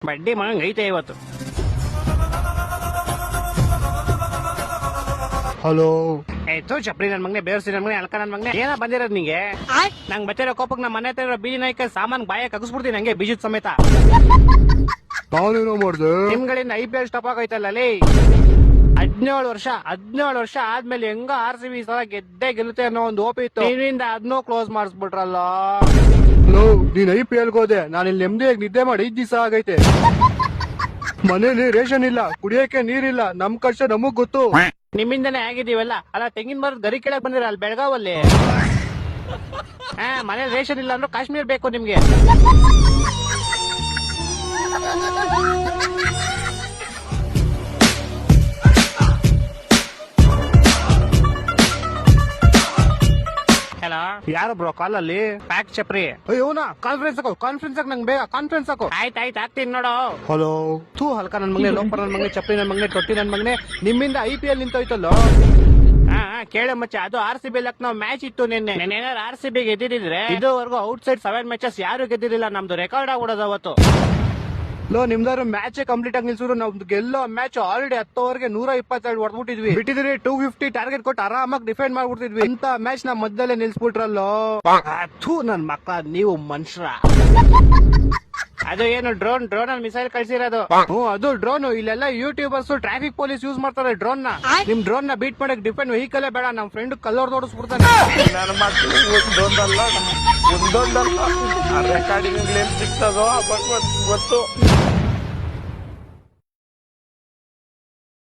ಬಡ್ಡಿ ಮಗಂಗ್ ಐತೆ ಇವತ್ತು. ಹಲೋ. ಆಯ್ತು ಚಪ್ರಿ ನನ್ ಮಗನೆ, ಬೇರ್ಸಿ ನನ್ ಮಗನೆ, ಅಲ್ಕ ನನ್ ಮಗನೆ, ಏನ ಬಂದಿರೋದ್ ನಿಂಗೆ? ನಂಗ್ ಬಚ್ಚಿರೋ ಕೋಪಕ್ ನಮ್ಮ ಮನೆ ಹತ್ರ ಇರೋ ಬೀಜ ನಾಯ್ಕ ಸಾಮಾನ್ ಬಾಯ ಕಗಸ್ಬಿಡ್ತೀನಿ ಹಂಗೆ ಬೀಜದ ಸಮೇತ. ನಾನೇನೋ ಮಾಡ್ದೆ? ನಿಮ್ಗಳಿಂದ IPL ಸ್ಟಾಪ್ ಆಗೋಯ್ತಲ್ಲ ಲೇ. 17 ವರ್ಷ ಆದ್ಮೇಲೆ ಹೆಂಗ RCB ಸಲ ಗೆದ್ದೆ ಗೆಲ್ಲುತ್ತೆ ಅನ್ನೋ ಒಂದು ಓಪಿ ಇತ್ತು. ನೀವಿಂದ ಅದನ್ನೂ ಕ್ಲೋಸ್ ಮಾಡಿಸ್ಬಿಟ್ರಲ್ಲ. ಹಲೋ, ನೀನ್ IPL ಹೋದೆ, ನಾನು ಇಲ್ಲಿ ನೆಮ್ಮದಿಯಾಗಿ ನಿದ್ದೆ ಮಾಡಿ 5 ದಿವಸ ಆಗೈತೆ. ಮನೇಲಿ ರೇಷನ್ ಇಲ್ಲ, ಕುಡಿಯಕ್ಕೆ ನೀರಿಲ್ಲ, ನಮ್ ಕಷ್ಟ ನಮಗ್ ಗೊತ್ತು. ನಿಮ್ಮಿಂದನೇ ಆಗಿದೀವಲ್ಲ. ಅಲ್ಲ ತೆಂಗಿನ ಮರದ ಗರಿ ಕೆಳಗ್ ಬಂದಿರ ಅಲ್ಲಿ ಬೆಳಗಾವಲ್ಲಿ. ಮನೇಲಿ ರೇಷನ್ ಇಲ್ಲ ಅಂದ್ರೆ ಕಾಶ್ಮೀರ್ ಬೇಕು ನಿಮ್ಗೆ. ಹಲೋ, ಯಾರು ಬ್ರೋ ಕಾಲಲ್ಲಿ? ಪ್ಯಾಕ್ ಚಪ್ರಿ. ಅಯ್ಯೋನಾ, ಕಾನ್ಫರೆನ್ಸ್ ನಂಗೆ ಬೇಗ ಕಾನ್ಫರೆನ್ಸ್ ಹಾಕು. ಆಯ್ತಾಯ್ತು ಹಾಕ್ತೀನಿ ನೋಡು. ಹಲೋ. ಥೂ ಹಲ್ಕ ನನ್ ಮಗನೆ, ಲೋಪರ್ ನನ್ ಮಗನೆ, ಚಪ್ರಿ ನನ್ ಮಗನೆ, ತೊಟ್ಟಿ ನನ್ ಮಗನೆ, ನಿಮ್ಮಿಂದ IPL ನಿಂತೋಯ್ತಲ್ಲೋ. ಕೇಳ ಮಚ್ಚ, ಅದು RCB ಲಕ್ನೋ ಮ್ಯಾಚ್ ಇತ್ತು ನಿನ್ನೆ. ಏನಾದ್ರು RCB ಗೆದ್ದಿದ್ರೆ ಇದುವರೆಗೂ ಔಟ್ಸೈಡ್ 7 ಮ್ಯಾಚಸ್ ಯಾರು ಗೆದ್ದಿರಲಿಲ್ಲ. ನಮ್ದು ರೆಕಾರ್ಡ್ ಆಗ್ಬಿಡೋದು ಅವತ್ತು. ಲೋ, ನಿಮ್ದಾರು ಮ್ಯಾಚ್ ಕಂಪ್ಲೀಟ್ ಆಗಿ ನಿಲ್ಸಿದ್ರು, ನಮ್ದು ಗೆಲ್ಲೋ ಮ್ಯಾಚ್ ಆಲ್ರೆಡಿ 10 ಓವರ್ಗೆ 122 ಹೊಡೆದ್ಬಿಟ್ಟಿದ್ವಿ. ಬಿಟ್ಟಿದ್ರೆ 250 ಟಾರ್ಗೆಟ್ ಕೊಟ್ಟು ಆರಾಮಾಗಿ ಡಿಫೆಂಡ್ ಮಾಡ್ಬಿಡ್ತಿದ್ವಿ. ಅಂತ ಮ್ಯಾಚ್ ನಾ ಮಧ್ಯದಲ್ಲೇ ನಿಲ್ಸ್ಬಿಟ್ರಲ್ಲೋ. ಥೂ ನನ್ ಮಕ್ಕ, ನೀವು ಮನುಷ್ಯರ. ಅದು ಏನು ಡ್ರೋನ್ ಅಲ್ಲಿ ಮಿಸೈಲ್ ಕಳ್ಸಿರೋದು. ಅದು ಡ್ರೋನ್. ಇಲ್ಲೆಲ್ಲ ಯೂಟ್ಯೂಬರ್ಸ್, ಟ್ರಾಫಿಕ್ ಪೊಲೀಸ್ ಯೂಸ್ ಮಾಡ್ತಾರೆ ಡ್ರೋನ್ ನ. ನಿಮ್ ಡ್ರೋನ್ ನ ಬೀಟ್ ಮಾಡಕ್ ಡಿಫೆಂಡ್ ವೆಹಿಕಲ್ ಬೇಡ. ನಮ್ ಫ್ರೆಂಡ್ ಕಲ್ಲರ್ ತೋಡಿಸ್ಬಿಡ್ತಾನೆ. ಒಂದೊಂದಲ್ಲ ರೆಕಾರ್ಡಿಂಗ್ ಸಿಗ್ತದೋ ಗೊತ್ತು.